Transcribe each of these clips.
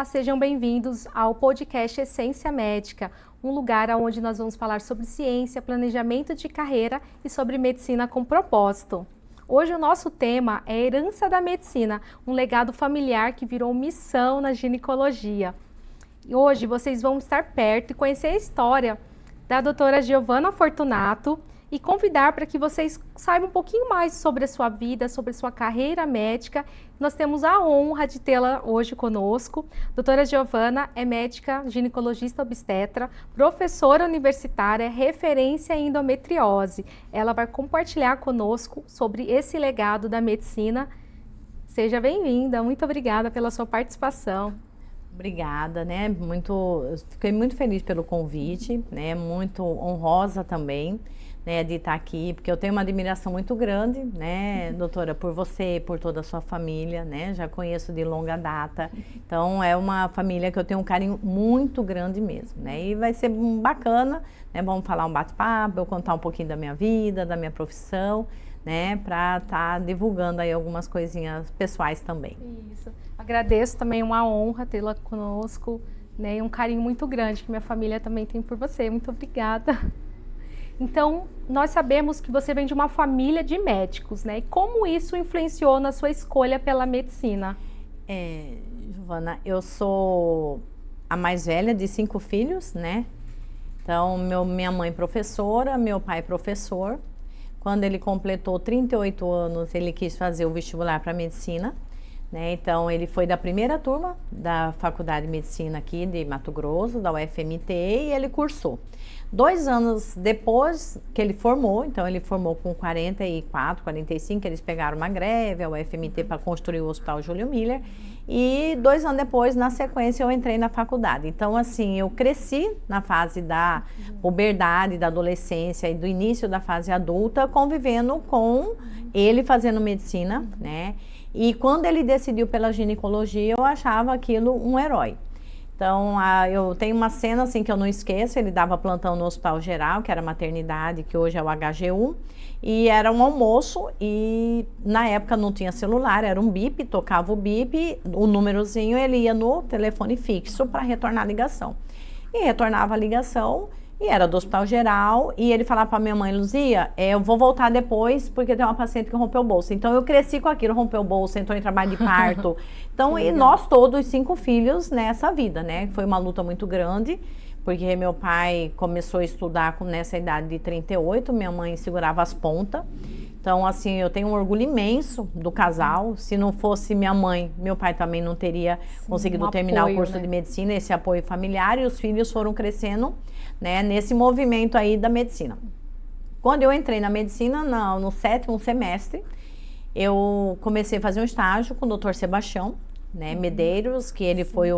Olá, sejam bem-vindos ao podcast Essência Médica, um lugar onde nós vamos falar sobre ciência, planejamento de carreira e sobre medicina com propósito. Hoje o nosso tema é Herança da Medicina, um legado familiar que virou missão na ginecologia. E hoje vocês vão estar perto e conhecer a história da doutora Giovanna Fortunato e convidar para que vocês saibam um pouquinho mais sobre a sua vida, sobre a sua carreira médica. Nós temos a honra de tê-la hoje conosco. Doutora Giovanna é médica ginecologista obstetra, professora universitária, referência em endometriose. Ela vai compartilhar conosco sobre esse legado da medicina. Seja bem-vinda, muito obrigada pela sua participação. Obrigada, né? Fiquei muito feliz pelo convite, né? Muito honrosa também, né? De estar aqui, porque eu tenho uma admiração muito grande, né, doutora, por você, por toda a sua família, né? Já conheço de longa data, então é uma família que eu tenho um carinho muito grande mesmo, né? E vai ser bacana, né? Vamos falar um bate-papo, eu contar um pouquinho da minha vida, da minha profissão, né? Para estar divulgando aí algumas coisinhas pessoais também. Isso. Agradeço também, uma honra tê-la conosco, né? E um carinho muito grande que minha família também tem por você. Muito obrigada. Então, nós sabemos que você vem de uma família de médicos, né? E como isso influenciou na sua escolha pela medicina? Giovana, eu sou a mais velha de 5 filhos, né? Então, minha mãe professora, meu pai professor. Quando ele completou 38 anos, ele quis fazer o vestibular para medicina, né? Então, ele foi da primeira turma da Faculdade de Medicina aqui de Mato Grosso, da UFMT, e ele cursou. 2 anos depois que ele formou, então ele formou com 44, 45, eles pegaram uma greve, a UFMT, para construir o Hospital Júlio Miller, e 2 anos depois, na sequência, eu entrei na faculdade. Então, assim, eu cresci na fase da puberdade, da adolescência e do início da fase adulta, convivendo com ele fazendo medicina, né? E quando ele decidiu pela ginecologia, eu achava aquilo um herói. Então, eu tenho uma cena assim que eu não esqueço, ele dava plantão no Hospital Geral, que era a maternidade, que hoje é o HGU, e era um almoço e na época não tinha celular, era um bip, tocava o bip, o númerozinho, ele ia no telefone fixo para retornar a ligação. E retornava a ligação e era do Hospital Geral e ele falava para minha mãe, Luzia, eu vou voltar depois porque tem uma paciente que rompeu o bolso. Então eu cresci com aquilo, rompeu o bolso, entrou em trabalho de parto. Então, e nós todos, 5 filhos nessa vida, né? Foi uma luta muito grande, porque meu pai começou a estudar nessa idade de 38, minha mãe segurava as pontas. Então, assim, eu tenho um orgulho imenso do casal. Se não fosse minha mãe, meu pai também não teria conseguido terminar o curso de medicina, esse apoio familiar, e os filhos foram crescendo, né, nesse movimento aí da medicina. Quando eu entrei na medicina, no 7º semestre, eu comecei a fazer um estágio com o Dr. Sebastião, né, Medeiros, que ele foi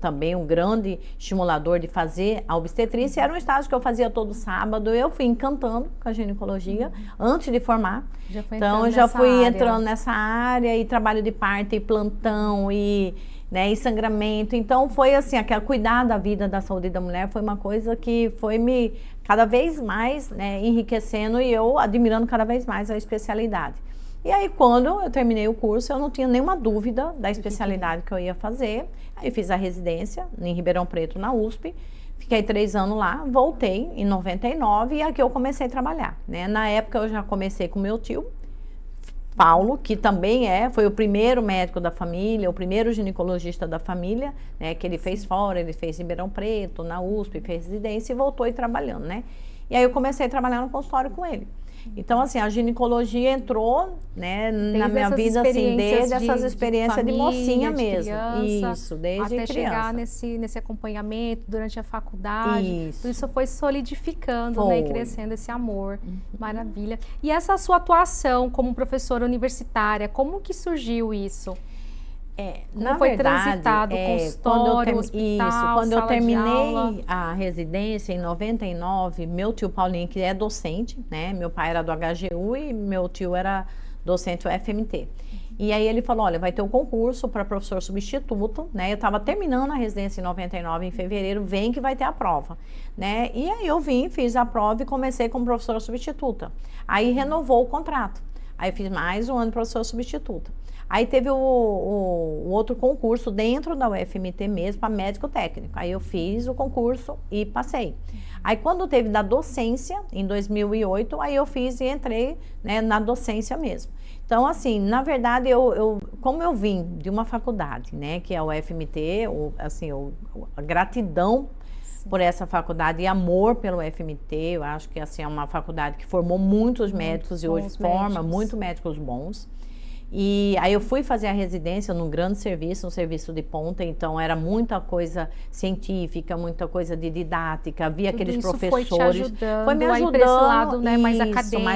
também um grande estimulador de fazer a obstetrícia. Era um estágio que eu fazia todo sábado. Eu fui encantando com a ginecologia antes de formar. Então, eu já fui entrando nessa área, e trabalho de parto, e plantão, e sangramento. Então, foi assim, cuidar da vida, da saúde da mulher foi uma coisa que foi me cada vez mais, né, enriquecendo, e eu admirando cada vez mais a especialidade. E aí, quando eu terminei o curso, eu não tinha nenhuma dúvida da especialidade que eu ia fazer. Aí fiz a residência em Ribeirão Preto, na USP. Fiquei 3 anos lá, voltei em 99 e aqui eu comecei a trabalhar, né? Na época eu já comecei com meu tio, Paulo, que também foi o primeiro médico da família, o primeiro ginecologista da família, né? Que ele fez fora, ele fez em Ribeirão Preto, na USP, fez residência e voltou aí trabalhando, né? E aí eu comecei a trabalhar no consultório com ele. Então, assim, a ginecologia entrou, né, na minha vida, assim, desde essas experiências de mocinha mesmo. Criança, isso, desde até criança. chegar nesse acompanhamento durante a faculdade. Tudo isso foi solidificando, né, e crescendo esse amor. Maravilha. E essa sua atuação como professora universitária, como que surgiu isso? Na foi verdade, transitado o consultório, hospital, quando eu sala de terminei aula? a residência em 99, meu tio Paulinho, que é docente, né? Meu pai era do HGU e meu tio era docente UFMT. E aí ele falou, olha, vai ter um concurso para professor substituto, né? Eu estava terminando a residência em 99, em fevereiro, vem que vai ter a prova, né? E aí eu vim, fiz a prova e comecei como professora substituta. Aí renovou o contrato. Aí eu fiz mais um ano de professora substituta. Aí teve o outro concurso dentro da UFMT mesmo, para médico técnico. Aí eu fiz o concurso e passei. Aí quando teve da docência, em 2008, aí eu fiz e entrei, né, na docência mesmo. Então, assim, na verdade, como eu vim de uma faculdade, né, que é a UFMT, a gratidão por essa faculdade e amor pelo UFMT, eu acho que assim, é uma faculdade que formou muitos médicos e hoje forma muitos médicos bons. E aí eu fui fazer a residência num grande serviço, um serviço de ponta, então era muita coisa científica, muita coisa de didática, havia aqueles professores. Foi me ajudando esse lado, né, mais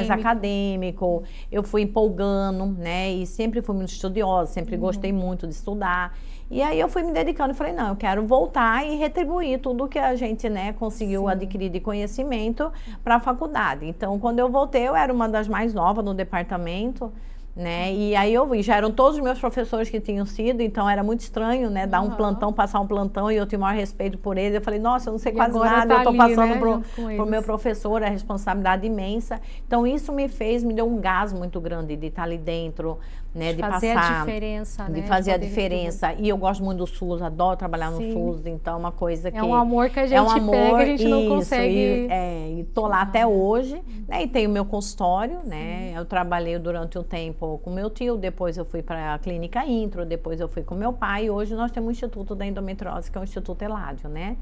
acadêmico. Eu fui empolgando, né, e sempre fui muito estudiosa, sempre gostei muito de estudar. E aí eu fui me dedicando e falei, não, eu quero voltar e retribuir tudo que a gente, né, conseguiu adquirir de conhecimento para a faculdade. Então, quando eu voltei, eu era uma das mais novas no departamento, né? E aí já eram todos os meus professores que tinham sido, então era muito estranho, né? Dar um plantão, passar um plantão, e eu tinha o maior respeito por eles. Eu falei, nossa, eu não sei quase nada, eu estou passando, né, pro meu professor, a responsabilidade imensa. Então isso me deu um gás muito grande de estar ali dentro, né? De fazer passar, a diferença, de né? fazer a diferença. E eu gosto muito do SUS, adoro trabalhar no SUS, então é uma coisa que... É um amor que a gente pega, a gente não consegue... E tô lá até hoje, né? E tenho meu consultório, né? Eu trabalhei durante um tempo com meu tio, depois eu fui para a clínica Intro, depois eu fui com meu pai, e hoje nós temos o Instituto da Endometriose, que é o Instituto Eládio, né?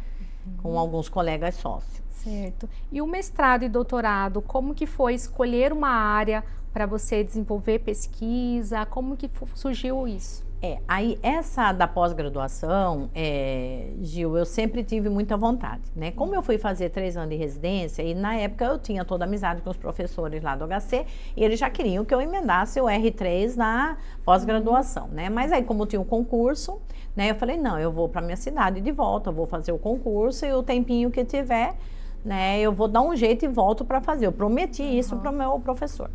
Com alguns colegas sócios. Certo. E o mestrado e doutorado, como que foi escolher uma área para você desenvolver pesquisa? Como que surgiu isso? Aí essa da pós-graduação, Gil, eu sempre tive muita vontade, né? Como eu fui fazer 3 anos de residência, e na época eu tinha toda a amizade com os professores lá do HC, e eles já queriam que eu emendasse o R3 na pós-graduação, né? Mas aí, como tinha um concurso, né? Eu falei, não, eu vou para minha cidade de volta, eu vou fazer o concurso, e o tempinho que tiver, né? Eu vou dar um jeito e volto para fazer. Eu prometi isso para o meu professor.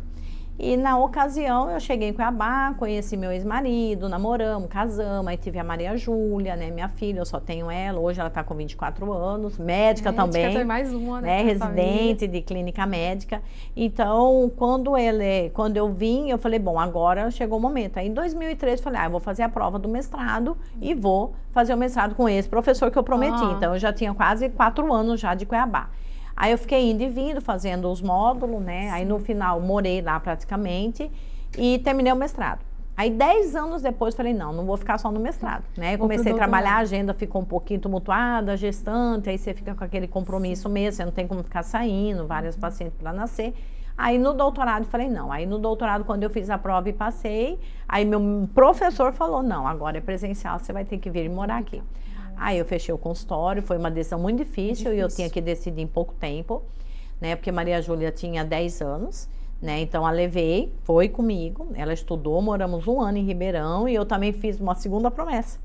E na ocasião eu cheguei em Cuiabá, conheci meu ex-marido, namoramos, casamos, aí tive a Maria Júlia, né, minha filha, eu só tenho ela, hoje ela está com 24 anos, médica também, tem mais uma, né, residente de clínica médica. Então, quando eu vim, eu falei, bom, agora chegou o momento. Aí em 2013 eu falei, eu vou fazer a prova do mestrado e vou fazer o mestrado com esse professor que eu prometi. Então, eu já tinha quase 4 anos já de Cuiabá. Aí eu fiquei indo e vindo, fazendo os módulos, né? Aí no final morei lá praticamente e terminei o mestrado. Aí 10 anos depois falei, não vou ficar só no mestrado, né? Comecei a trabalhar, a agenda ficou um pouquinho tumultuada, gestante, aí você fica com aquele compromisso mesmo, você não tem como ficar saindo, várias pacientes para nascer. Aí no doutorado falei, não. Aí no doutorado, quando eu fiz a prova e passei, aí meu professor falou, não, agora é presencial, você vai ter que vir morar aqui. Aí eu fechei o consultório, foi uma decisão muito difícil e eu tinha que decidir em pouco tempo, né? Porque Maria Júlia tinha 10 anos, né? Então a levei, foi comigo, ela estudou, moramos 1 ano em Ribeirão e eu também fiz uma segunda promessa.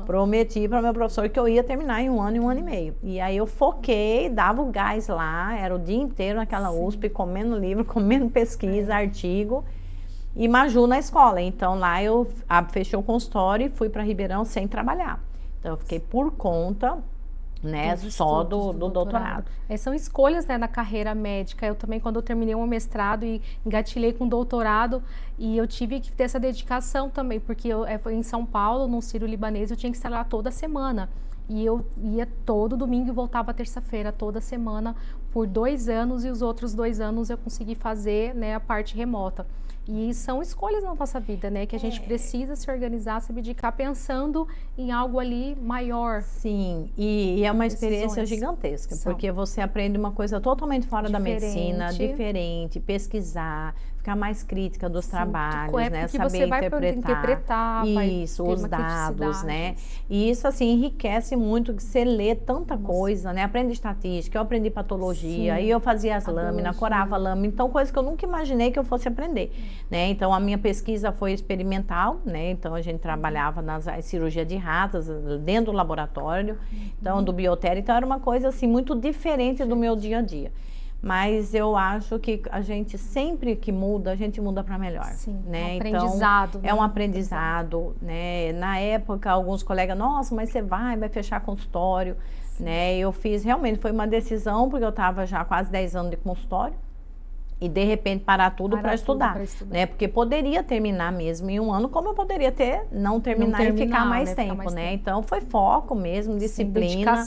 Prometi para meu professor que eu ia terminar em 1 ano e 1 ano e meio. E aí eu foquei, dava o gás lá, era o dia inteiro naquela USP, comendo livro, comendo pesquisa, artigo. E Maju na escola. Então lá eu fechei o consultório e fui para Ribeirão sem trabalhar. Então, eu fiquei por conta, né, só do doutorado. São escolhas, né, na carreira médica. Eu também, quando eu terminei o mestrado e engatilhei com doutorado, e eu tive que ter essa dedicação também, porque foi em São Paulo, num Sírio-Libanês, eu tinha que estar lá toda semana. E eu ia todo domingo e voltava terça-feira, toda semana, por 2 anos, e os outros 2 anos eu consegui fazer, né, a parte remota. E são escolhas na nossa vida, né? Que a gente precisa se organizar, se dedicar pensando em algo ali maior. Sim, e é uma experiência gigantesca, porque você aprende uma coisa totalmente fora da medicina, diferente, pesquisar, ficar mais crítica dos trabalhos, né? Saber você vai interpretar, isso, os dados, né? E isso, assim, enriquece muito, que você lê tanta coisa, né? Aprende estatística, eu aprendi patologia, aí eu fazia as lâminas, corava a lâmina, então coisa que eu nunca imaginei que eu fosse aprender, né? Então, a minha pesquisa foi experimental, né? Então, a gente trabalhava nas cirurgia de ratas, dentro do laboratório, então, do biotério, então era uma coisa, assim, muito diferente do meu dia a dia. Mas eu acho que a gente sempre que muda, a gente muda para melhor. Sim, né? Um aprendizado. Então, é um aprendizado, né? Na época, alguns colegas, nossa, mas você vai fechar consultório, né? Eu fiz, realmente, foi uma decisão, porque eu estava já quase 10 anos de consultório, e de repente parar tudo para estudar, né? Porque poderia terminar mesmo em um ano, como eu poderia não terminar e ficar mais tempo, né? Então foi foco mesmo, disciplina,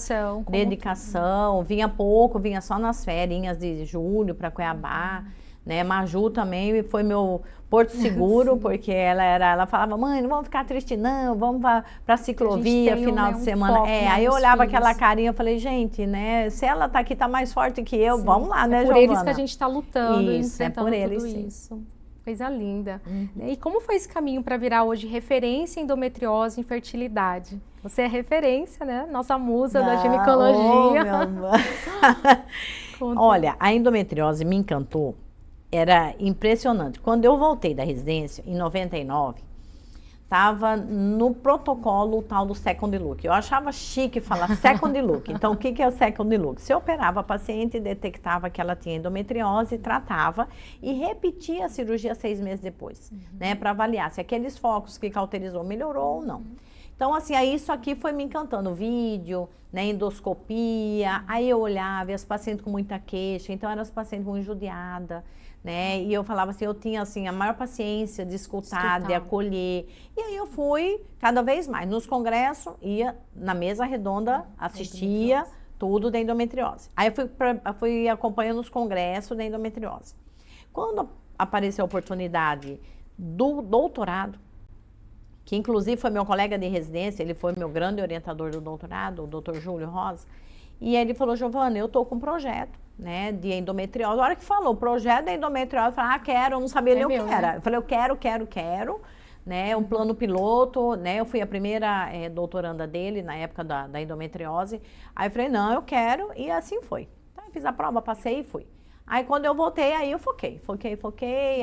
dedicação. Vinha pouco, vinha só nas férias de julho para Cuiabá, né? Maju também foi meu porto seguro, porque ela falava, mãe, não vamos ficar triste não, vamos para ciclovia final de semana. Aí eu olhava aquela carinha, eu falei, gente, né, se ela tá aqui, tá mais forte que eu, vamos lá, né, Giovana? Por eles que a gente tá lutando, enfrentando por eles, tudo isso. Coisa linda. E como foi esse caminho para virar hoje referência em endometriose e infertilidade? Você é referência, né? Nossa musa da ginecologia. Olha, a endometriose me encantou. Era impressionante. Quando eu voltei da residência, em 99, estava no protocolo o tal do second look. Eu achava chique falar second look. Então, o que é o second look? Você operava a paciente, detectava que ela tinha endometriose, tratava e repetia a cirurgia 6 meses depois, né? Para avaliar se aqueles focos que cauterizou melhorou ou não. Então, assim, aí isso aqui foi me encantando. Vídeo, né, endoscopia, aí eu olhava e as pacientes com muita queixa, então eram as pacientes muito judiadas, né? E eu falava assim, eu tinha assim a maior paciência de escutar, de acolher. E aí eu fui cada vez mais nos congressos, ia na mesa redonda, assistia tudo da endometriose. Aí eu fui acompanhando os congressos da endometriose. Quando apareceu a oportunidade do doutorado, que inclusive foi meu colega de residência, ele foi meu grande orientador do doutorado, o Dr. Júlio Rosa, e ele falou, Giovana, eu tô com um projeto, né, de endometriose. A hora que falou, projeto de endometriose, eu falei, quero, eu não sabia nem o que era. Eu falei, eu quero, né, um plano piloto, né, eu fui a primeira doutoranda dele na época da endometriose. Aí eu falei, não, eu quero, e assim foi. Então, eu fiz a prova, passei e fui. Aí quando eu voltei, aí eu foquei,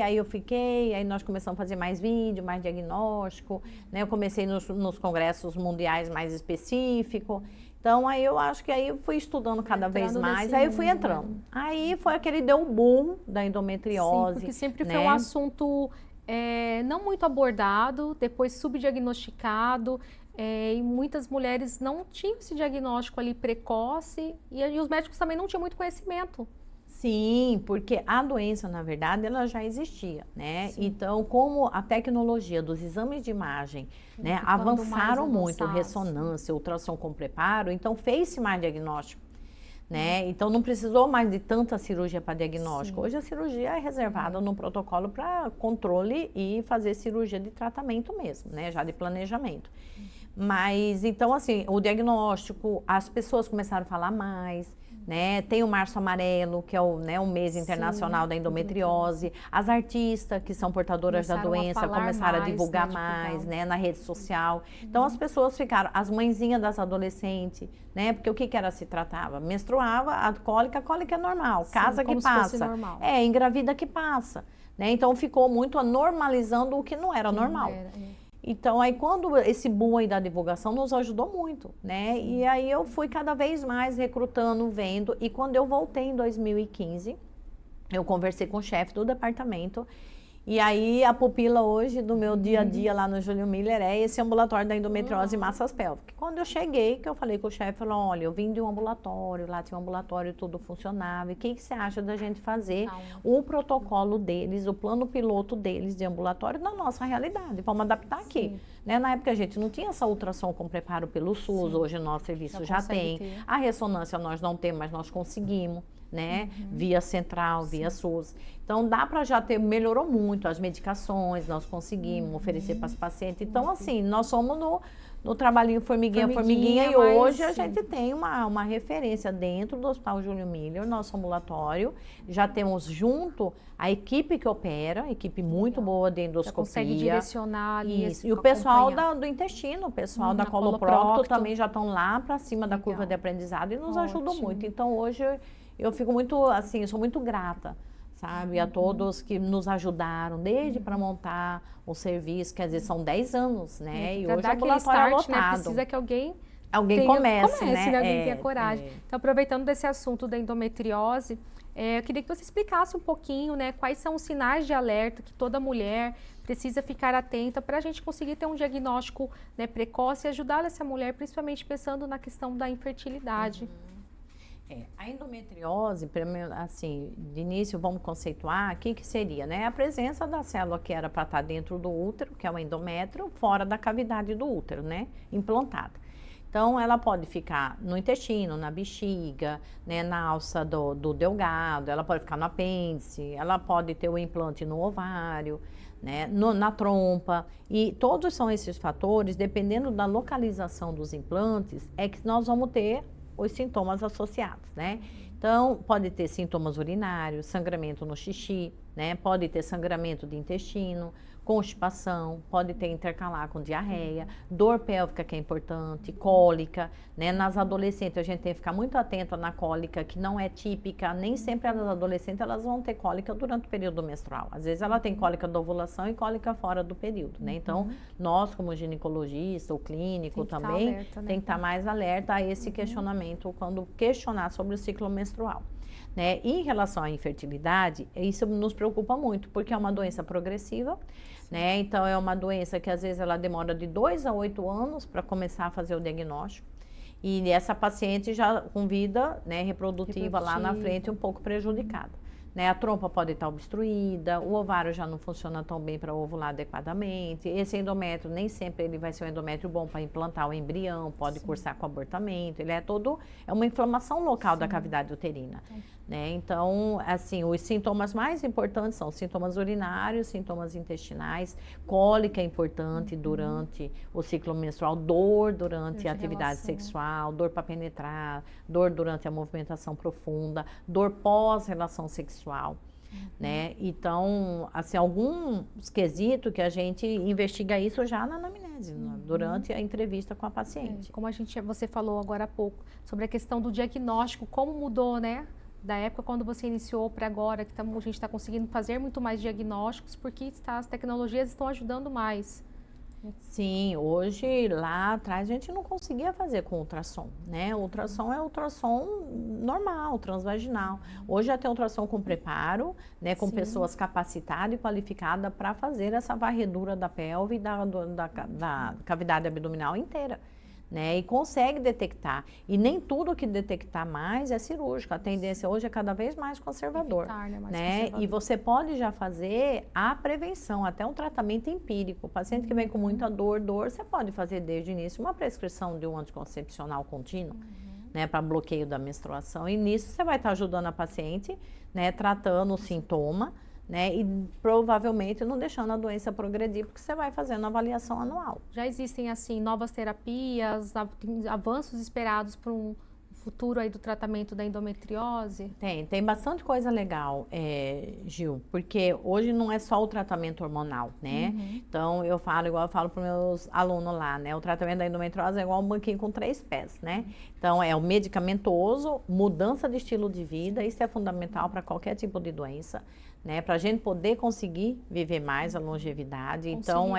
aí eu fiquei, aí nós começamos a fazer mais vídeo, mais diagnóstico, né, eu comecei nos congressos mundiais mais específicos. Então, aí eu acho que aí eu fui estudando cada vez mais, aí eu fui entrando. Aí foi aquele deu um boom da endometriose. Sim, porque sempre foi um assunto não muito abordado, depois subdiagnosticado, e muitas mulheres não tinham esse diagnóstico ali precoce, e os médicos também não tinham muito conhecimento. Sim, porque a doença, na verdade, ela já existia, né? Sim. Então, como a tecnologia dos exames de imagem, né, avançaram muito, ressonância, ultrassom com preparo, então fez-se mais diagnóstico, né? Então, não precisou mais de tanta cirurgia para diagnóstico. Sim. Hoje a cirurgia é reservada no protocolo para controle e fazer cirurgia de tratamento mesmo, né? Já de planejamento. Mas, então, assim, o diagnóstico, as pessoas começaram a falar mais, né? Tem o Março Amarelo, que é o mês internacional da endometriose. As artistas que são portadoras da doença começaram a divulgar mais, né, na rede social. Então as pessoas ficaram, as mãezinhas das adolescentes, né? Porque o que era se tratava? Menstruava, a cólica é normal, casa que passa. Engravida que passa, né? Então ficou muito normalizando o que não era normal. Então, aí quando esse boom aí da divulgação nos ajudou muito, né? Sim. E aí eu fui cada vez mais recrutando, vendo, e quando eu voltei em 2015, eu conversei com o chefe do departamento, e aí a pupila hoje do meu dia a dia lá no Júlio Miller é esse ambulatório da endometriose e massas pélvicas. Quando eu cheguei, que eu falei com o chefe, falou, olha, eu vim de um ambulatório, lá tinha um ambulatório, tudo funcionava, e o que você acha da gente fazer o protocolo deles, o plano piloto deles de ambulatório na nossa realidade, vamos adaptar aqui. Né? Na época a gente não tinha essa ultrassom com preparo pelo SUS, hoje o nosso serviço já tem. A ressonância nós não temos, mas nós conseguimos, né? Via central, via SUS. Então dá para já ter, melhorou muito as medicações, nós conseguimos oferecer para os pacientes. Então assim, nós somos no trabalhinho formiguinha e hoje a gente tem uma referência dentro do Hospital Júlio Miller, nosso ambulatório. Já temos junto a equipe que opera, equipe muito boa de endoscopia. Já consegue direcionar ali. Isso. E o pessoal do intestino, o pessoal da coloprocto também já estão lá para cima da curva de aprendizado e nos ajudam muito. Então hoje eu fico muito, assim, eu sou muito grata, sabe, a todos que nos ajudaram, desde para montar o serviço, quer dizer, são 10 anos, né, e hoje o ambulatório é lotado. Né, precisa que alguém comece, né? Alguém tenha coragem. Então, aproveitando desse assunto da endometriose, eu queria que você explicasse um pouquinho, né, quais são os sinais de alerta que toda mulher precisa ficar atenta para a gente conseguir ter um diagnóstico, né, precoce e ajudar essa mulher, principalmente pensando na questão da infertilidade. A endometriose, assim, de início vamos conceituar, o que seria, né? A presença da célula que era para estar dentro do útero, que é o endométrio, fora da cavidade do útero, né? Implantada. Então, ela pode ficar no intestino, na bexiga, né, na alça do delgado, ela pode ficar no apêndice, ela pode ter o implante no ovário, né, na trompa. E todos são esses fatores, dependendo da localização dos implantes, é que nós vamos ter os sintomas associados, né? Então, pode ter sintomas urinários, sangramento no xixi, né? Pode ter sangramento de intestino, constipação, pode ter intercalar com diarreia, dor pélvica que é importante, cólica, né? Nas adolescentes a gente tem que ficar muito atenta na cólica que não é típica, nem sempre as adolescentes elas vão ter cólica durante o período menstrual. Às vezes ela tem cólica da ovulação e cólica fora do período, né? Então, nós como ginecologista ou clínico também alerta, né? tem que estar mais alerta a esse questionamento quando questionar sobre o ciclo menstrual. Né? Em relação à infertilidade, isso nos preocupa muito, porque é uma doença progressiva, né? Então é uma doença que às vezes ela demora de 2 a 8 anos para começar a fazer o diagnóstico. E essa paciente já com vida, né, reprodutiva lá na frente um pouco prejudicada. Né? A trompa pode estar obstruída, o ovário já não funciona tão bem para ovular adequadamente. Esse endométrio, nem sempre ele vai ser um endométrio bom para implantar o embrião, pode cursar com abortamento. Ele é uma inflamação local da cavidade uterina. Né? Então, assim, os sintomas mais importantes são sintomas urinários, sintomas intestinais, cólica é importante durante o ciclo menstrual, dor durante a atividade sexual, dor para penetrar, dor durante a movimentação profunda, dor pós-relação sexual. Né? Então, assim, alguns quesitos que a gente investiga isso já na anamnese, durante a entrevista com a paciente. Como você falou agora há pouco, sobre a questão do diagnóstico, como mudou, né? Da época quando você iniciou para agora, que a gente está conseguindo fazer muito mais diagnósticos, porque as tecnologias estão ajudando mais. Sim, hoje lá atrás a gente não conseguia fazer com ultrassom, né? O ultrassom é ultrassom normal, transvaginal. Hoje já tem ultrassom com preparo, né? Com pessoas capacitadas e qualificadas para fazer essa varredura da pelve e da cavidade abdominal inteira. Né, e consegue detectar. E nem tudo que detectar mais é cirúrgico. A tendência hoje é cada vez mais conservador. E você pode já fazer a prevenção, até um tratamento empírico. O paciente que vem com muita dor, você pode fazer desde o início uma prescrição de um anticoncepcional contínuo, né, para bloqueio da menstruação. E nisso você vai estar ajudando a paciente, né, tratando o sintoma, né, e provavelmente não deixando a doença progredir, porque você vai fazendo avaliação anual. Já existem, assim, novas terapias, avanços esperados para um futuro aí do tratamento da endometriose? Tem bastante coisa legal, Gil, porque hoje não é só o tratamento hormonal, né? Então, igual eu falo para os meus alunos lá, né? O tratamento da endometriose é igual um banquinho com 3 pés, né? Então, é o medicamentoso, mudança de estilo de vida, isso é fundamental para qualquer tipo de doença, né? Para a gente poder conseguir viver mais a longevidade. Então,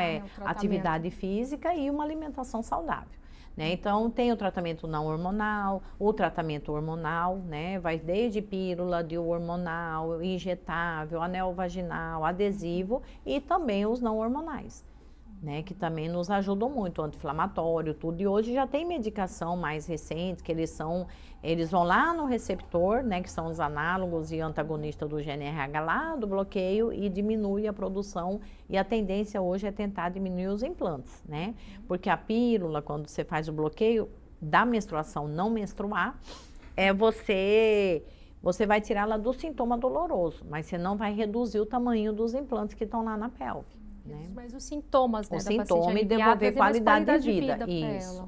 atividade física e uma alimentação saudável. Né? Então, tem o tratamento não hormonal, o tratamento hormonal, né? Vai desde pílula, de hormonal, injetável, anel vaginal, adesivo e também os não hormonais. Né, que também nos ajudam muito, anti-inflamatório, tudo. E hoje já tem medicação mais recente, que eles vão lá no receptor, né, que são os análogos e antagonistas do GNRH lá, do bloqueio, e diminui a produção. E a tendência hoje é tentar diminuir os implantes, né? Porque a pílula, quando você faz o bloqueio da menstruação não menstruar, você vai tirá-la do sintoma doloroso, mas você não vai reduzir o tamanho dos implantes que estão lá na pelve. Né? Mas os sintomas, né, o sintoma e devolver qualidade de vida. Isso.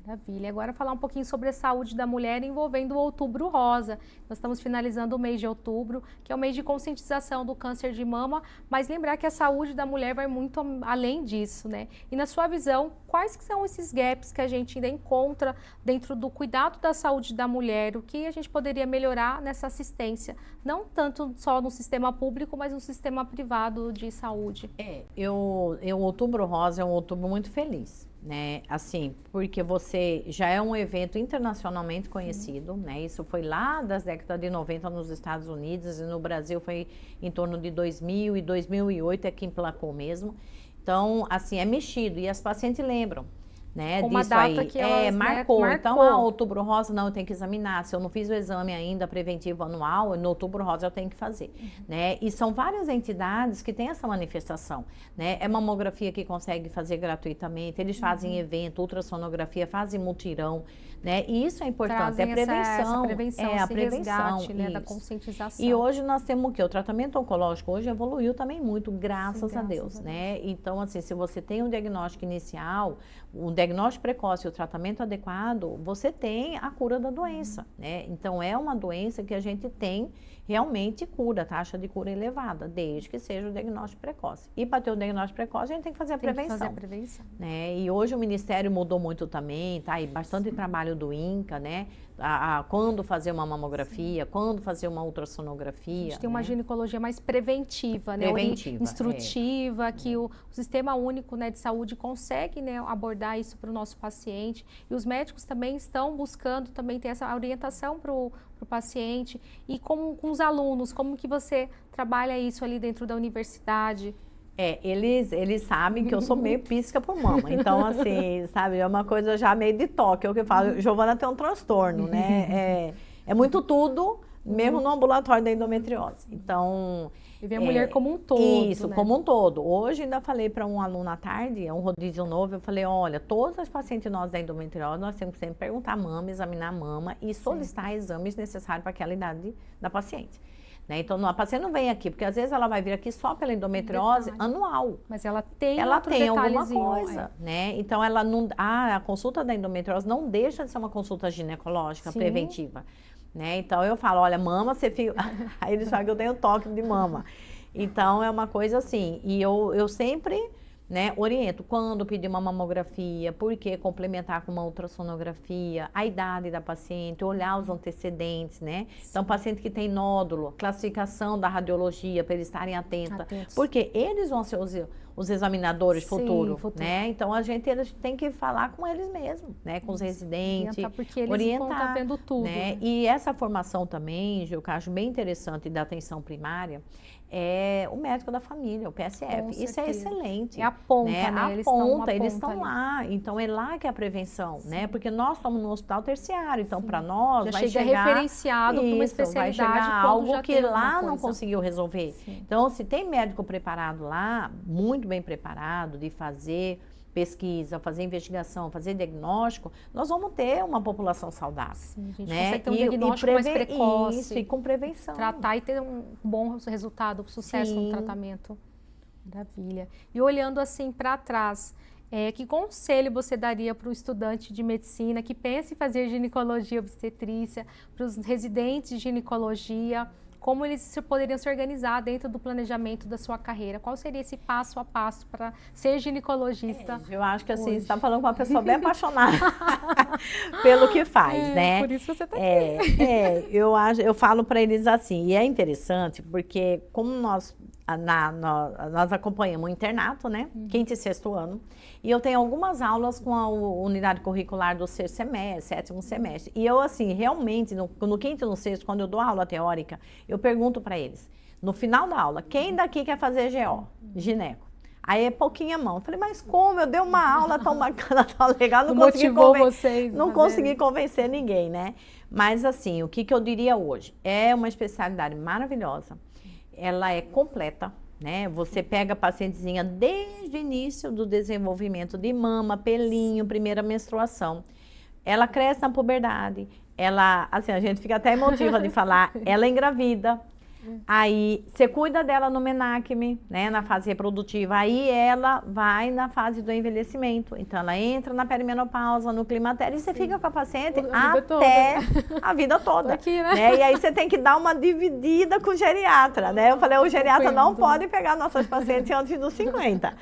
Maravilha. Agora falar um pouquinho sobre a saúde da mulher envolvendo o Outubro Rosa. Nós estamos finalizando o mês de outubro, que é o mês de conscientização do câncer de mama, mas lembrar que a saúde da mulher vai muito além disso, né? E na sua visão, quais que são esses gaps que a gente ainda encontra dentro do cuidado da saúde da mulher? O que a gente poderia melhorar nessa assistência? Não tanto só no sistema público, mas no sistema privado de saúde. O Outubro Rosa é um outubro muito feliz. Né, assim, porque você já é um evento internacionalmente conhecido, né, isso foi lá das décadas de 90 nos Estados Unidos e no Brasil foi em torno de 2000 e 2008 é que emplacou mesmo. Então, assim, é mexido e as pacientes lembram, né, com uma disso data aí. que elas, marcou. né, Então, outubro rosa, não, eu tenho que examinar. Se eu não fiz o exame ainda preventivo anual, no outubro rosa eu tenho que fazer, né? E são várias entidades que têm essa manifestação, né? É mamografia que consegue fazer gratuitamente, eles fazem evento, ultrassonografia, fazem mutirão, né? E isso é importante, trazem é prevenção. essa prevenção, a esse prevenção, resgate, né, da isso. conscientização. E hoje nós temos o quê? O tratamento oncológico hoje evoluiu também muito, graças a Deus, graças a né? Então, assim, se você tem um diagnóstico inicial, um diagnóstico precoce e o tratamento adequado, você tem a cura da doença, né? Então, é uma doença que a gente tem realmente cura, taxa de cura elevada, desde que seja o diagnóstico precoce. E para ter o diagnóstico precoce, a gente tem que fazer a prevenção. Né? E hoje o Ministério mudou muito também, tá? E bastante trabalho do INCA, né? Quando fazer uma mamografia, quando fazer uma ultrassonografia. A gente tem uma ginecologia mais preventiva, né? Instrutiva, que o Sistema Único, né, de Saúde consegue, né, abordar isso para o nosso paciente. E os médicos também estão buscando também ter essa orientação para o paciente. E com os alunos, como que você trabalha isso ali dentro da universidade? Eles sabem que eu sou meio pisca por mama, então assim, sabe, é uma coisa já meio de toque, é o que eu falo, Giovana tem um transtorno, né, é muito tudo, mesmo no ambulatório da endometriose, então... E ver a mulher como um todo, isso, né? como um todo. Hoje ainda falei para um aluno à tarde, um rodízio novo, eu falei, olha, todas as pacientes nossas da endometriose, nós temos que sempre perguntar a mama, examinar a mama e solicitar exames necessários para aquela idade da paciente. Né? Então, a paciente não vem aqui, porque às vezes ela vai vir aqui só pela endometriose anual. Mas ela tem alguma coisa, né? Então, ela não... a consulta da endometriose não deixa de ser uma consulta ginecológica preventiva. Né? Então, eu falo, olha, mama, você fica... Aí eles falam que eu tenho toque de mama. Então, é uma coisa assim. E eu sempre... né, oriento quando pedir uma mamografia, por que complementar com uma ultrassonografia, a idade da paciente, olhar os antecedentes, né? Então, paciente que tem nódulo, classificação da radiologia, para eles estarem atentos. Porque eles vão ser os examinadores futuros, né? Então, eles tem que falar com eles mesmos, né? Com os residentes, porque eles orientar, vão estar vendo tudo. Né? E essa formação também, Gil, que eu acho bem interessante da atenção primária, é o médico da família, o PSF. Isso é excelente. É a ponta, né? Eles estão lá. Então, é lá que é a prevenção, né? Porque nós estamos no hospital terciário, então, para nós, vai chegar... referenciado para uma especialidade. Vai chegar algo que lá não conseguiu resolver. Então, se tem médico preparado lá, muito bem preparado, de fazer pesquisa, fazer investigação, fazer diagnóstico, nós vamos ter uma população saudável. Sim, a gente né? consegue ter um diagnóstico mais precoce. Isso, e com prevenção. Tratar e ter um bom resultado, sucesso no tratamento. Maravilha. E olhando assim para trás, que conselho você daria para o estudante de medicina que pensa em fazer ginecologia obstetrícia, para os residentes de ginecologia, como eles poderiam se organizar dentro do planejamento da sua carreira? Qual seria esse passo a passo para ser ginecologista? Eu acho que assim, você está falando com uma pessoa bem apaixonada pelo que faz, né? Por isso você está aqui. Eu falo para eles assim, e é interessante, porque como nós acompanhamos o internato, né? Quinto e sexto ano. E eu tenho algumas aulas com a unidade curricular do sexto semestre, sétimo semestre. E eu, assim, realmente, no quinto e no sexto, quando eu dou aula teórica, eu pergunto para eles, no final da aula, quem daqui quer fazer GO, gineco? Aí é pouquinha mão. Eu falei, mas como? Eu dei uma aula tão bacana, tão legal, não consegui convencer ninguém, né? Mas, assim, o que eu diria hoje? É uma especialidade maravilhosa. Ela é completa, né? Você pega a pacientezinha desde o início do desenvolvimento de mama, pelinho, primeira menstruação. Ela cresce na puberdade, assim, a gente fica até emotiva de falar, ela engravida. Aí, você cuida dela no menacme, né, na fase reprodutiva, aí ela vai na fase do envelhecimento. Então, ela entra na perimenopausa, no climatério, e você fica com a paciente até a vida toda. Aqui, né? E aí, você tem que dar uma dividida com o geriatra, né? Eu falei, o geriatra não pode pegar nossas pacientes antes dos 50.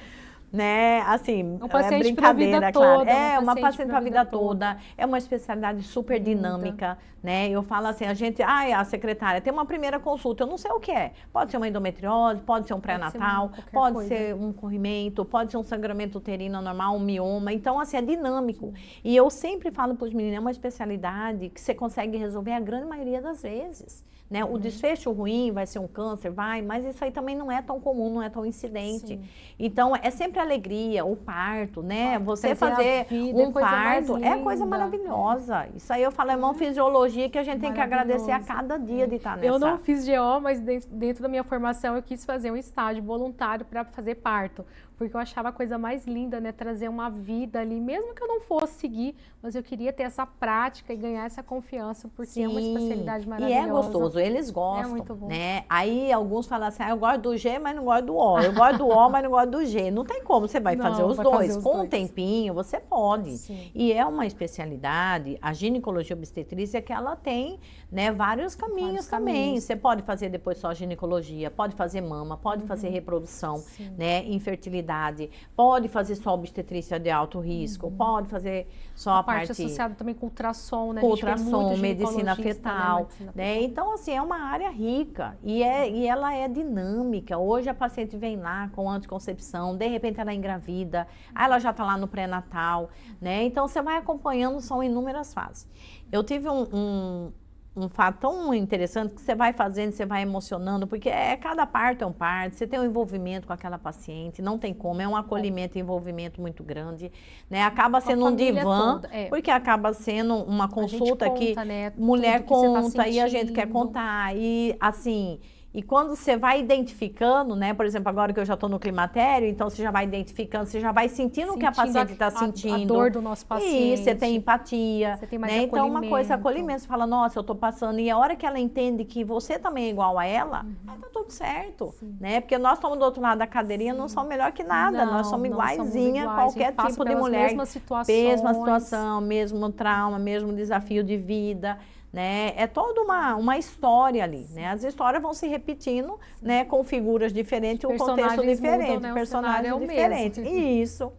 Né, assim, um paciente brincadeira, claro. Uma paciente para a vida toda. É uma especialidade super dinâmica, né? Eu falo assim, a secretária tem uma primeira consulta, eu não sei o que é. Pode ser uma endometriose, pode ser um pré-natal, pode ser um corrimento, pode ser um sangramento uterino normal, um mioma. Então, assim, é dinâmico. E eu sempre falo para os meninos, é uma especialidade que você consegue resolver a grande maioria das vezes. né? O desfecho ruim vai ser um câncer, mas isso aí também não é tão comum, não é tão incidente. Sim. Então, é sempre alegria, o parto, né? Você Trazer a fazer vida, um parto é coisa linda. maravilhosa. Isso aí eu falo, é uma fisiologia que a gente tem que agradecer a cada dia de estar nessa. Eu não fiz GO, mas dentro da minha formação eu quis fazer um estágio voluntário para fazer parto, porque eu achava a coisa mais linda, né? Trazer uma vida ali, mesmo que eu não fosse seguir, mas eu queria ter essa prática e ganhar essa confiança, porque é uma especialidade maravilhosa. E é gostoso, eles gostam, muito bom. né? Aí alguns falam assim, eu gosto do G, mas não gosto do O. Eu gosto do O, mas não gosto do G. Não tem como, você vai fazer os dois. Com um tempinho, você pode. Sim. E é uma especialidade, a ginecologia obstetrícia, que ela tem, né, vários caminhos também. Você pode fazer depois só ginecologia, pode fazer mama, pode fazer reprodução, né, infertilidade, pode fazer só obstetrícia de alto risco, pode fazer só a parte associada também com ultrassom, né? Com ultrassom, medicina fetal, né? Então, assim, é uma área rica e ela é dinâmica. Hoje a paciente vem lá com anticoncepção, de repente ela engravida, aí ela já está lá no pré-natal, né? Então, você vai acompanhando, são inúmeras fases. Eu tive um fato tão interessante que você vai fazendo, você vai emocionando, porque cada parto é um parto, você tem um envolvimento com aquela paciente, não tem como, é um acolhimento e envolvimento muito grande, né? Acaba sendo um divã, porque acaba sendo uma consulta que mulher conta e a gente quer contar, e assim... E quando você vai identificando, né? Por exemplo, agora que eu já estou no climatério, então você já vai identificando, você já vai sentindo o que a paciente está sentindo. A dor do nosso paciente. E você tem empatia. Você tem mais né? acolhimento. Então, uma coisa, acolhimento. Você fala, nossa, eu estou passando. E a hora que ela entende que você também é igual a ela, aí tá tudo certo. Né? Porque nós estamos do outro lado da cadeirinha, não somos melhor que nada. Nós somos iguaizinha a qualquer tipo de mulher. Mesma situação, mesmo trauma, mesmo desafio de vida. Né? É toda uma história ali, né? As histórias vão se repetindo, né? Com figuras diferentes, um contexto diferente, mudam, né? personagens diferentes. Isso.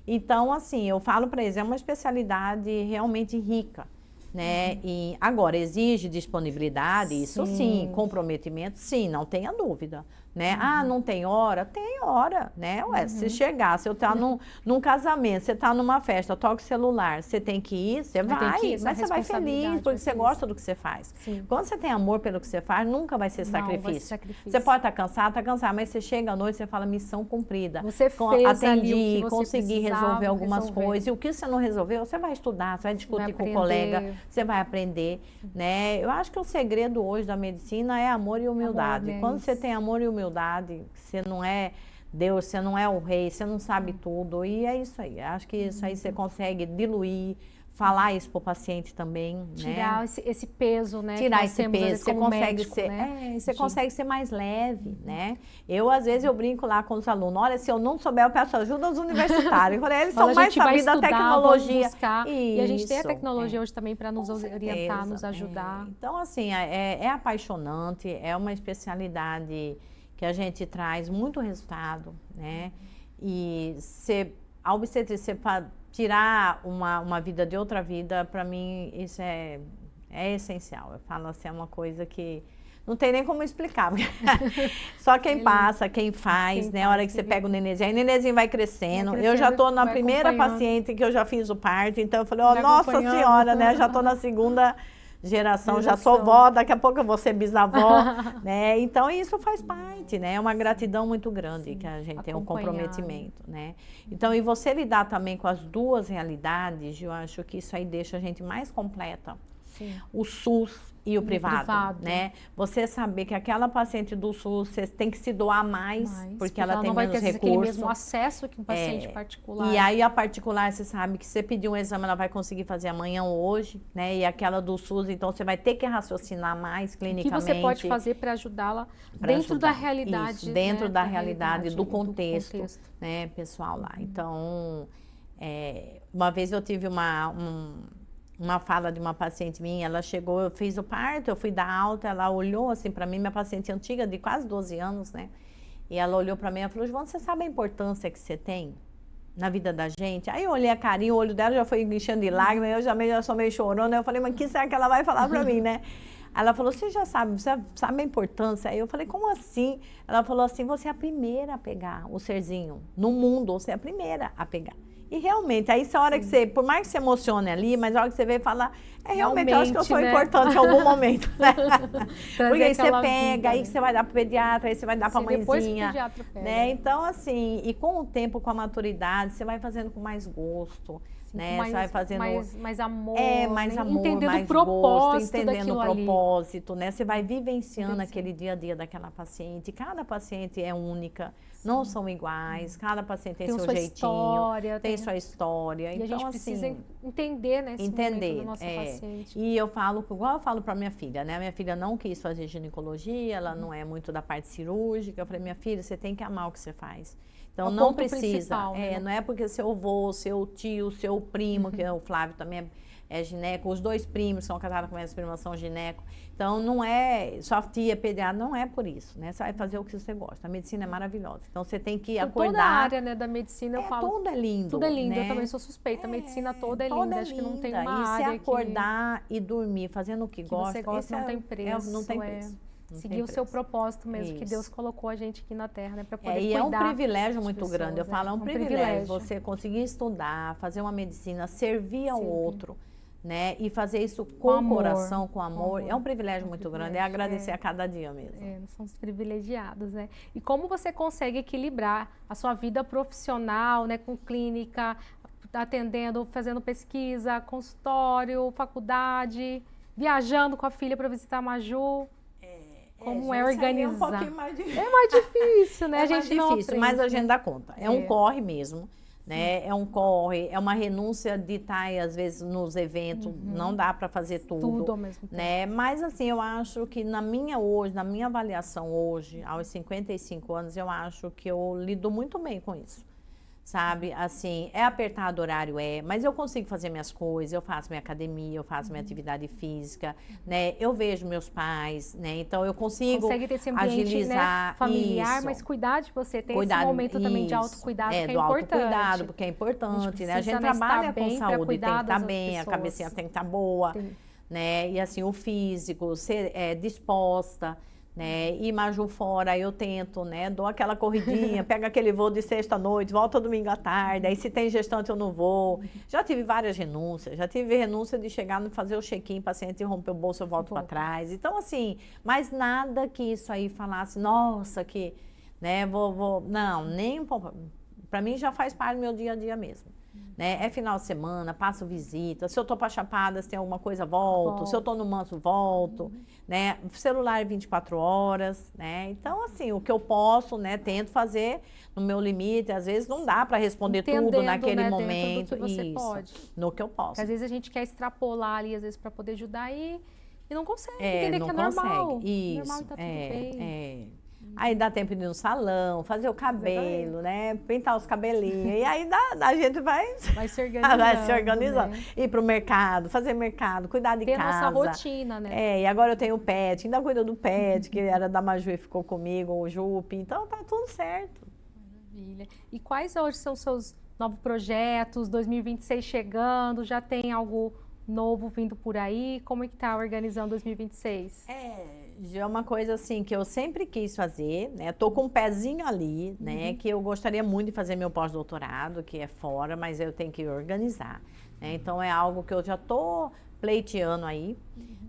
Então, assim, eu falo para eles, é uma especialidade realmente rica, né? E agora, exige disponibilidade, isso sim, comprometimento, sim, não tenha dúvida. Né? Ah, não tem hora? Tem hora, né? Ué, se chegar, se eu estar num casamento, você está numa festa, toca o celular, você tem que ir, você vai, mas você vai feliz, porque você gosta do que você faz. Sim. Quando você tem amor pelo que você faz, nunca vai ser sacrifício. Você pode estar cansado, mas você chega à noite, você fala, missão cumprida. Você fez atendi, consegui resolver algumas coisas, e o que você não resolveu, você vai estudar, você vai discutir com o colega, você vai aprender, né? Eu acho que o segredo hoje da medicina é amor e humildade. Amor, Quando você tem amor e humildade, você não é Deus, você não é o rei, você não sabe tudo, e é isso aí. Acho que isso aí você consegue diluir, falar isso para o paciente também, tirar, né? esse peso, né? Tirar esse peso, você consegue médico, ser, né? Você consegue ser mais leve, né? Às vezes eu brinco lá com os alunos, olha, se eu não souber, eu peço ajuda aos universitários. Eu falei, eles são mais sabidos da tecnologia. E a gente tem a tecnologia hoje também para nos orientar, nos ajudar. Então, assim, é apaixonante, é uma especialidade que a gente traz muito resultado, né? E a obstetrícia, para tirar uma vida de outra vida, para mim, isso é essencial. Eu falo assim, é uma coisa que não tem nem como explicar. Só quem passa, quem faz, né? A hora que você pega o nenenzinho, aí o nenenzinho vai crescendo. Eu já estou na primeira paciente que eu já fiz o parto, então eu falei, nossa senhora, né? Já estou na segunda geração, já sou vó, daqui a pouco eu vou ser bisavó, né? Então isso faz parte, né? É uma gratidão muito grande que a gente tem, um comprometimento, né? Então, e você lidar também com as duas realidades, eu acho que isso aí deixa a gente mais completa. Sim. O SUS e o privado, né? Você saber que aquela paciente do SUS, você tem que se doar mais porque ela tem menos recursos. Aquele mesmo acesso que um paciente particular. E aí a particular, você sabe que você pedir um exame, ela vai conseguir fazer amanhã ou hoje, né? E aquela do SUS, então você vai ter que raciocinar mais clinicamente. O que você pode fazer para ajudá-la dentro da realidade. Isso, dentro da realidade, do contexto, né, pessoal lá. Então, uma vez eu tive uma fala de uma paciente minha, ela chegou, eu fiz o parto, eu fui dar alta, ela olhou assim para mim, minha paciente antiga de quase 12 anos, né? E ela olhou para mim e falou, Giovana, você sabe a importância que você tem na vida da gente? Aí eu olhei a carinha, o olho dela já foi enchendo de lágrimas, eu já sou meio chorona, eu falei, mas o que será que ela vai falar para mim, né? Ela falou, você sabe a importância? Aí eu falei, como assim? Ela falou assim, você é a primeira a pegar o serzinho no mundo, você é a primeira a pegar. E realmente, aí essa hora que você, por mais que você emocione ali, mas a hora que você vê e fala, realmente eu acho que eu sou importante em algum momento. Porque aí você pega, aí você vai dar para o pediatra, aí você vai dar para a mãezinha. Depois que o pediatra pega. Né? Então, assim, e com o tempo, com a maturidade, você vai fazendo com mais gosto. Né? Mais, você vai fazendo mais amor, mais amor, entendendo mais o propósito, gosto, entendendo o propósito, ali. Né? Você vai vivenciando aquele dia a dia daquela paciente. Cada paciente é única, não são iguais, cada paciente tem seu jeitinho, história, tem sua história. E então, a gente precisa entender, né, esse momento da nossa paciente. E eu falo, igual eu falo para minha filha, né? Minha filha não quis fazer ginecologia, ela não é muito da parte cirúrgica. Eu falei, minha filha, você tem que amar o que você faz. Então, não precisa, né? não é porque seu avô, seu tio, seu primo, que é o Flávio também é gineco, os 2 primos são casados com minhas primas, são gineco. Então, não é só tia pediatra, não é por isso, né? Você vai fazer o que você gosta. A medicina é maravilhosa. Então, você tem que acordar. Toda a área, né, da medicina, eu falo. Tudo é lindo. Tudo é lindo, né? Eu também sou suspeita. A medicina toda é linda. Acho que não tem uma área. E se acordar e dormir fazendo o que gosta, você gosta, não tem preço. Não tem preço. Seguir o seu propósito mesmo, que Deus colocou a gente aqui na Terra, né? Para poder cuidar. E é um privilégio muito pessoas, grande. Eu falo, é um privilégio você conseguir estudar, fazer uma medicina, servir ao outro, né? E fazer isso com coração, com amor. É um privilégio muito grande. É agradecer a cada dia mesmo. Nós somos privilegiados, né? E como você consegue equilibrar a sua vida profissional, né? Com clínica, atendendo, fazendo pesquisa, consultório, faculdade, viajando com a filha para visitar a Maju? Como é organizar? É um pouquinho mais difícil. É mais difícil, né? É mais difícil, mas a gente dá conta. É um corre mesmo, né? É um corre, é uma renúncia de estar, às vezes, nos eventos. Não dá para fazer tudo ao mesmo tempo. Né? Mas, assim, eu acho que na minha avaliação hoje, aos 55 anos, eu acho que eu lido muito bem com isso. Sabe, assim, é apertado o horário, mas eu consigo fazer minhas coisas, eu faço minha academia, eu faço minha atividade física, né, eu vejo meus pais, né, então eu consigo ter esse ambiente, agilizar, né, familiar, isso. Mas cuidar de você, ter esse momento também de autocuidado, que é do importante. autocuidado, porque é importante, né, a gente trabalha com saúde, tem que estar bem, a cabecinha tem que estar boa, né, e assim, o físico, ser disposta, né? E Maju fora, aí eu tento, né? Dou aquela corridinha, pego aquele voo de sexta à noite, volto domingo à tarde, aí se tem gestante eu não vou. Já tive várias renúncias, já tive renúncia de chegar no fazer o check-in, paciente romper o bolso, eu volto para trás. Então, assim, mas nada que isso aí falasse, nossa, que, né, não, nem para mim já faz parte do meu dia a dia mesmo. Né? É final de semana, passo visita. Se eu tô para Chapada, se tem alguma coisa, volto. Se eu tô no Manso, volto. Né? Celular 24 horas, né? Então, assim, o que eu posso, né? Tento fazer no meu limite. Às vezes não dá para responder tudo naquele momento. Dentro do que você pode. No que eu posso. Porque às vezes a gente quer extrapolar ali, às vezes, para poder ajudar e não consegue. Entender não que é consegue. normal. Isso. Normal e tá tudo bem. Aí dá tempo de ir no salão, fazer o cabelo, né? Pintar os cabelinhos. E aí a gente vai se organizando. Vai se organizando. Né? Ir pro mercado, fazer mercado, cuidar de casa. Ter nossa rotina, né? E agora eu tenho o pet, ainda cuido do pet, que era da Maju e ficou comigo, o Jupe. Então tá tudo certo. Maravilha. E quais hoje são os seus novos projetos? 2026 chegando, já tem algo novo vindo por aí? Como é que tá organizando 2026? Já é uma coisa assim que eu sempre quis fazer, né? Tô com um pezinho ali, né? Que eu gostaria muito de fazer meu pós-doutorado, que é fora, mas eu tenho que organizar, né? Então é algo que eu já tô pleiteando aí,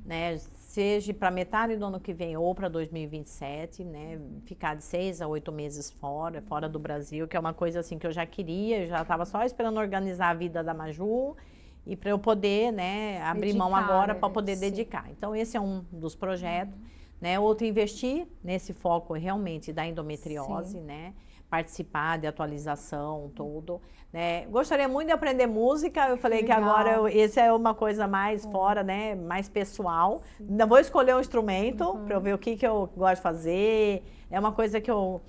né? Seja para metade do ano que vem ou para 2027, né? Ficar de 6 a 8 meses fora do Brasil, que é uma coisa assim que eu já queria, eu já estava só esperando organizar a vida da Maju. E para eu poder, né, abrir mão agora para poder dedicar. Então, esse é um dos projetos. Né? Outro, investir nesse foco realmente da endometriose, né? Participar de atualização, tudo. Né? Gostaria muito de aprender música. Eu falei que agora esse é uma coisa mais fora, né? Mais pessoal. Ainda vou escolher um instrumento para eu ver o que eu gosto de fazer. É uma coisa que eu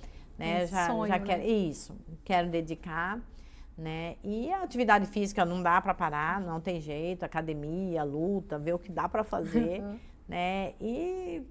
já quero. Isso, quero dedicar. Né? E a atividade física não dá para parar, não tem jeito, academia, luta, ver o que dá para fazer, né? E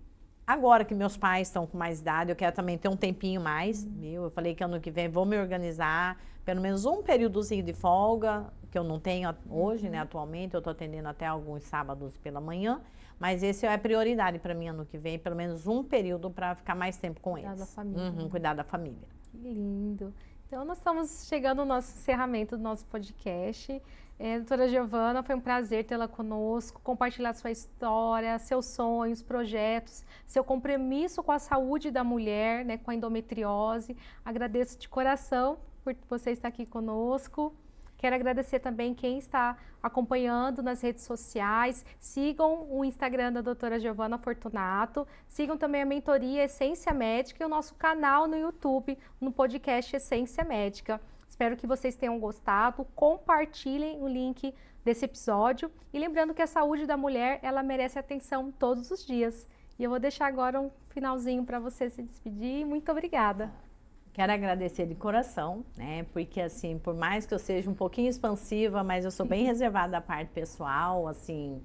agora que meus pais estão com mais idade, eu quero também ter um tempinho mais, eu falei que ano que vem vou me organizar, pelo menos um períodozinho de folga, que eu não tenho hoje, né? Atualmente eu estou atendendo até alguns sábados pela manhã, mas esse é a prioridade para mim ano que vem, pelo menos um período para ficar mais tempo com eles. Cuidar da família. Cuidar da família. Que lindo. Então, nós estamos chegando ao nosso encerramento do nosso podcast. Doutora Giovana, foi um prazer tê-la conosco, compartilhar sua história, seus sonhos, projetos, seu compromisso com a saúde da mulher, né, com a endometriose. Agradeço de coração por você estar aqui conosco. Quero agradecer também quem está acompanhando nas redes sociais. Sigam o Instagram da doutora Giovana Fortunato. Sigam também a mentoria Essência Médica e o nosso canal no YouTube, no podcast Essência Médica. Espero que vocês tenham gostado. Compartilhem o link desse episódio. E lembrando que a saúde da mulher, ela merece atenção todos os dias. E eu vou deixar agora um finalzinho para você se despedir. Muito obrigada. Quero agradecer de coração, né? Porque assim, por mais que eu seja um pouquinho expansiva, mas eu sou bem reservada da parte pessoal, assim,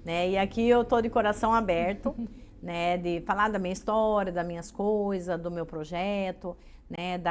né? E aqui eu tô de coração aberto, né? De falar da minha história, das minhas coisas, do meu projeto, né?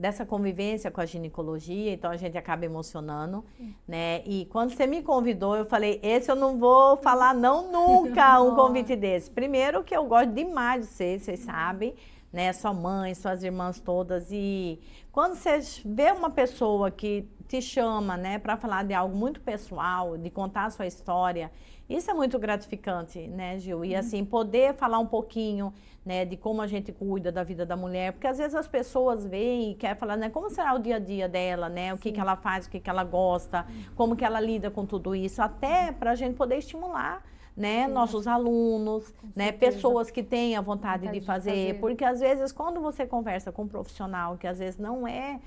Dessa convivência com a ginecologia, então a gente acaba emocionando, né? E quando você me convidou, eu falei, esse eu não vou falar não nunca, um convite desse. Primeiro que eu gosto demais de vocês sabem, né, sua mãe, suas irmãs todas, e quando você vê uma pessoa que te chama, né, para falar de algo muito pessoal, de contar a sua história, isso é muito gratificante, né, Gil? E assim, poder falar um pouquinho, né, de como a gente cuida da vida da mulher, porque às vezes as pessoas veem e querem falar, né, como será o dia a dia dela, né, o que ela faz, o que ela gosta, como que ela lida com tudo isso, até para a gente poder estimular, né, nossos alunos, né, pessoas que têm a vontade de fazer, porque às vezes quando você conversa com um profissional que às vezes não é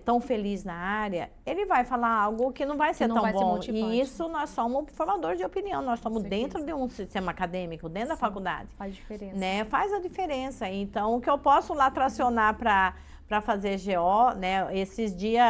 tão feliz na área, ele vai falar algo que não vai ser tão bom, e isso nós somos formadores de opinião, nós estamos dentro de um sistema acadêmico, dentro da faculdade. Faz diferença. Né, faz a diferença, então o que eu posso lá tracionar para fazer GO, né, esses dias...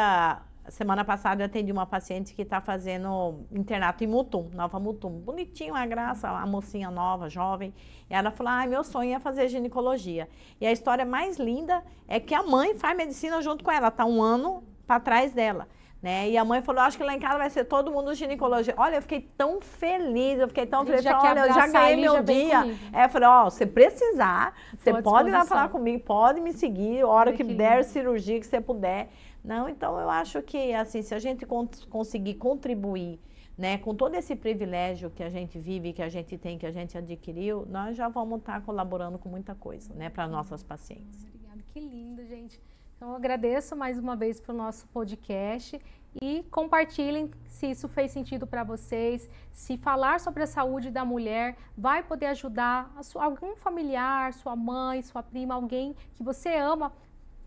Semana passada eu atendi uma paciente que está fazendo internato em Mutum, Nova Mutum. Bonitinho, a graça, a mocinha nova, jovem. E ela falou, meu sonho é fazer ginecologia. E a história mais linda é que a mãe faz medicina junto com ela, está um ano para trás dela. Né? E a mãe falou, acho que lá em casa vai ser todo mundo ginecologia. Olha, eu fiquei tão feliz, eu falei, olha, eu já ganhei meu dia. Eu falei, se precisar, você pode ir lá falar comigo, pode me seguir, a hora que der cirurgia, que você puder. Não, então eu acho que, assim, se a gente conseguir contribuir, né, com todo esse privilégio que a gente vive, que a gente tem, que a gente adquiriu, nós já vamos estar colaborando com muita coisa, né, para nossas pacientes. Obrigada, que lindo, gente. Então, eu agradeço mais uma vez para o nosso podcast e compartilhem se isso fez sentido para vocês, se falar sobre a saúde da mulher vai poder ajudar algum familiar, sua mãe, sua prima, alguém que você ama.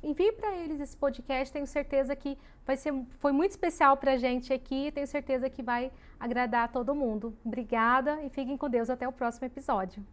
Envie para eles esse podcast, tenho certeza que foi muito especial para a gente aqui, tenho certeza que vai agradar a todo mundo. Obrigada e fiquem com Deus, até o próximo episódio.